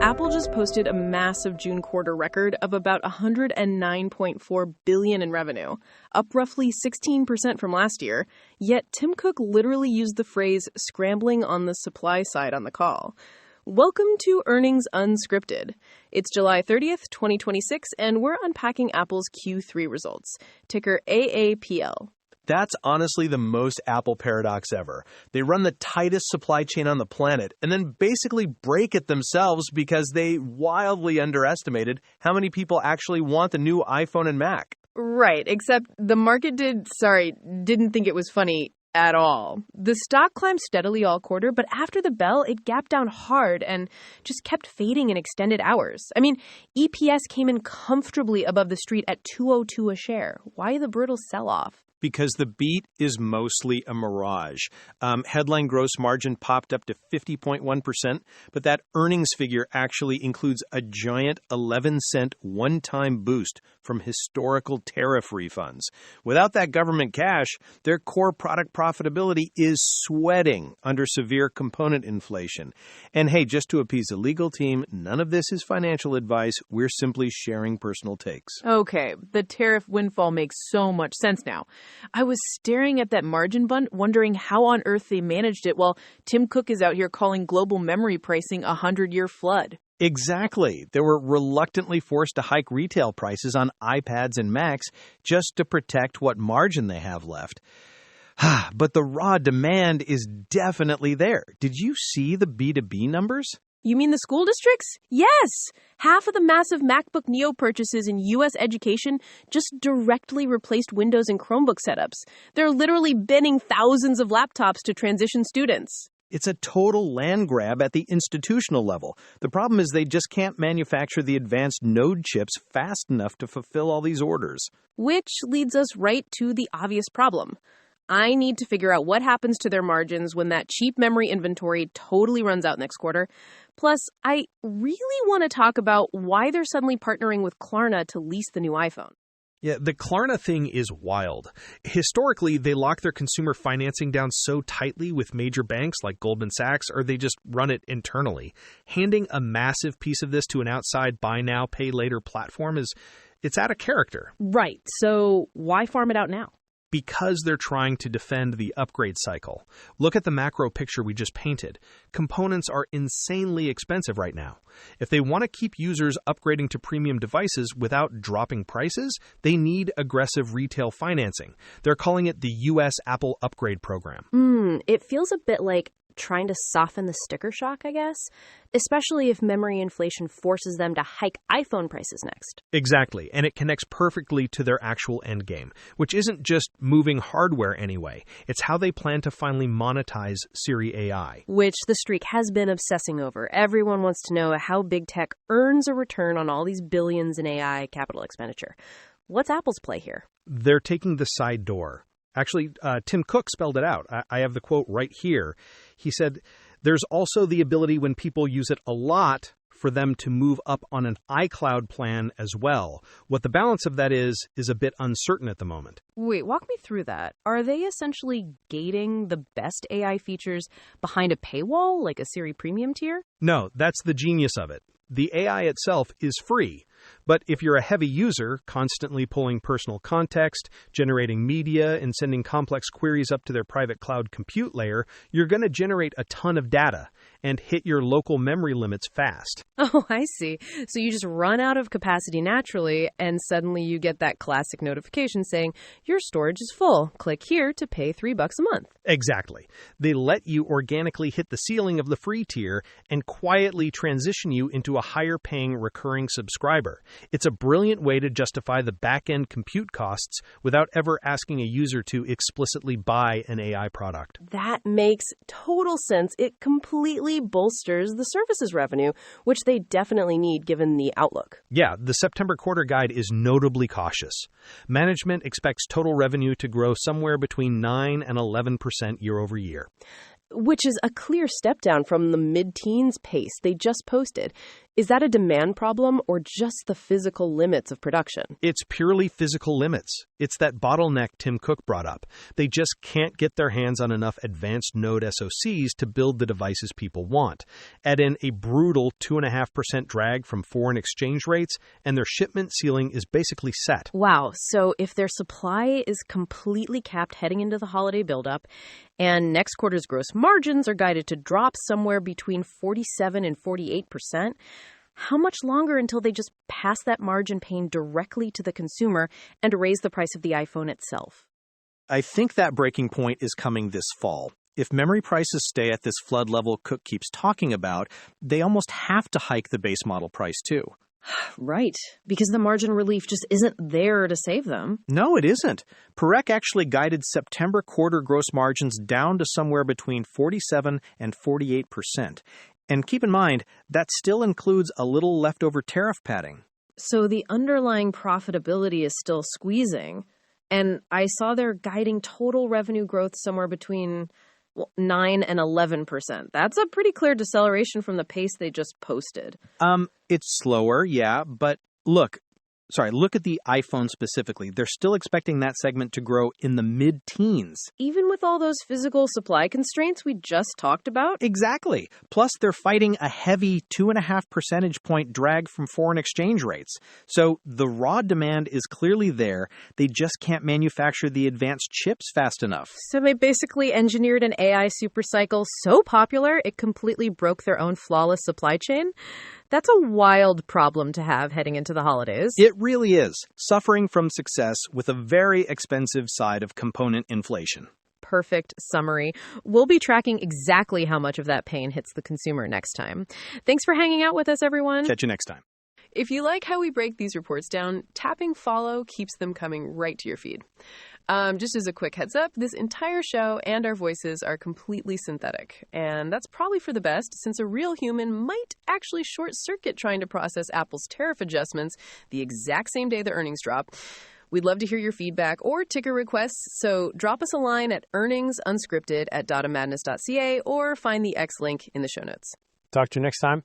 Apple just posted a massive June quarter record of about $109.4 billion in revenue, up roughly 16% from last year. Yet Tim Cook literally used the phrase scrambling on the supply side on the call. Welcome to Earnings Unscripted. It's July 30th, 2026, and we're unpacking Apple's Q3 results, ticker AAPL. That's honestly the most Apple paradox ever. They run the tightest supply chain on the planet and then basically break it themselves because they wildly underestimated how many people actually want the new iPhone and Mac. Right, except the market didn't think it was funny at all. The stock climbed steadily all quarter, but after the bell, it gapped down hard and just kept fading in extended hours. I mean, EPS came in comfortably above the street at $2.02 a share. Why the brutal sell-off? Because the beat is mostly a mirage. Headline gross margin popped up to 50.1%, but that earnings figure actually includes a giant 11-cent one-time boost from historical tariff refunds. Without that government cash, their core product profitability is sweating under severe component inflation. And hey, just to appease the legal team, none of this is financial advice. We're simply sharing personal takes. Okay, the tariff windfall makes so much sense now. I was staring at that margin bunt, wondering how on earth they managed it while Tim Cook is out here calling global memory pricing a 100-year flood. Exactly. They were reluctantly forced to hike retail prices on iPads and Macs just to protect what margin they have left. But the raw demand is definitely there. Did you see the B2B numbers? You mean the school districts? Yes! Half of the massive MacBook Neo purchases in U.S. education just directly replaced Windows and Chromebook setups. They're literally binning thousands of laptops to transition students. It's a total land grab at the institutional level. The problem is they just can't manufacture the advanced node chips fast enough to fulfill all these orders. Which leads us right to the obvious problem. I need to figure out what happens to their margins when that cheap memory inventory totally runs out next quarter. Plus, I really want to talk about why they're suddenly partnering with Klarna to lease the new iPhone. Yeah, the Klarna thing is wild. Historically, they lock their consumer financing down so tightly with major banks like Goldman Sachs, or they just run it internally. Handing a massive piece of this to an outside buy now, pay later platform it's out of character. Right. So why farm it out now? Because they're trying to defend the upgrade cycle. Look at the macro picture we just painted. Components are insanely expensive right now. If they want to keep users upgrading to premium devices without dropping prices, they need aggressive retail financing. They're calling it the U.S. Apple Upgrade Program. It feels a bit like trying to soften the sticker shock, I guess, especially if memory inflation forces them to hike iPhone prices next. Exactly, and it connects perfectly to their actual endgame, which isn't just moving hardware anyway. It's how they plan to finally monetize Siri AI. Which the streak has been obsessing over. Everyone wants to know how big tech earns a return on all these billions in AI capital expenditure. What's Apple's play here? They're taking the side door. Actually, Tim Cook spelled it out. I have the quote right here. He said, there's also the ability when people use it a lot for them to move up on an iCloud plan as well. What the balance of that is a bit uncertain at the moment. Wait, walk me through that. Are they essentially gating the best AI features behind a paywall, like a Siri Premium tier? No, that's the genius of it. The AI itself is free. But if you're a heavy user, constantly pulling personal context, generating media, and sending complex queries up to their private cloud compute layer, you're going to generate a ton of data and hit your local memory limits fast. Oh, I see. So you just run out of capacity naturally, and suddenly you get that classic notification saying, your storage is full. Click here to pay $3 a month. Exactly. They let you organically hit the ceiling of the free tier and quietly transition you into a higher-paying recurring subscriber. It's a brilliant way to justify the back-end compute costs without ever asking a user to explicitly buy an AI product. That makes total sense. It completely bolsters the services revenue, which they definitely need given the outlook. Yeah, the September quarter guide is notably cautious. Management expects total revenue to grow somewhere between 9 and 11% year over year. Which is a clear step down from the mid-teens pace they just posted. Is that a demand problem or just the physical limits of production? It's purely physical limits. It's that bottleneck Tim Cook brought up. They just can't get their hands on enough advanced node SoCs to build the devices people want. Add in a brutal 2.5% drag from foreign exchange rates, and their shipment ceiling is basically set. Wow, so if their supply is completely capped heading into the holiday buildup, and next quarter's gross margins are guided to drop somewhere between 47 and 48%, how much longer until they just pass that margin pain directly to the consumer and raise the price of the iPhone itself? I think that breaking point is coming this fall. If memory prices stay at this flood level Cook keeps talking about, they almost have to hike the base model price too. Right, because the margin relief just isn't there to save them. No, it isn't. Parek actually guided September quarter gross margins down to somewhere between 47 and 48%. And keep in mind, that still includes a little leftover tariff padding. So the underlying profitability is still squeezing. And I saw they're guiding total revenue growth somewhere between 9 and 11%. That's a pretty clear deceleration from the pace they just posted. It's slower, yeah, but look at the iPhone specifically. They're still expecting that segment to grow in the mid-teens. Even with all those physical supply constraints we just talked about? Exactly. Plus, they're fighting a heavy 2.5 percentage point drag from foreign exchange rates. So the raw demand is clearly there. They just can't manufacture the advanced chips fast enough. So they basically engineered an AI supercycle so popular it completely broke their own flawless supply chain? That's a wild problem to have heading into the holidays. It really is. Suffering from success with a very expensive side of component inflation. Perfect summary. We'll be tracking exactly how much of that pain hits the consumer next time. Thanks for hanging out with us, everyone. Catch you next time. If you like how we break these reports down, tapping follow keeps them coming right to your feed. Just as a quick heads up, this entire show and our voices are completely synthetic. And that's probably for the best, since a real human might actually short-circuit trying to process Apple's tariff adjustments the exact same day the earnings drop. We'd love to hear your feedback or ticker requests, so drop us a line at earningsunscripted@datamadness.ca or find the X link in the show notes. Talk to you next time.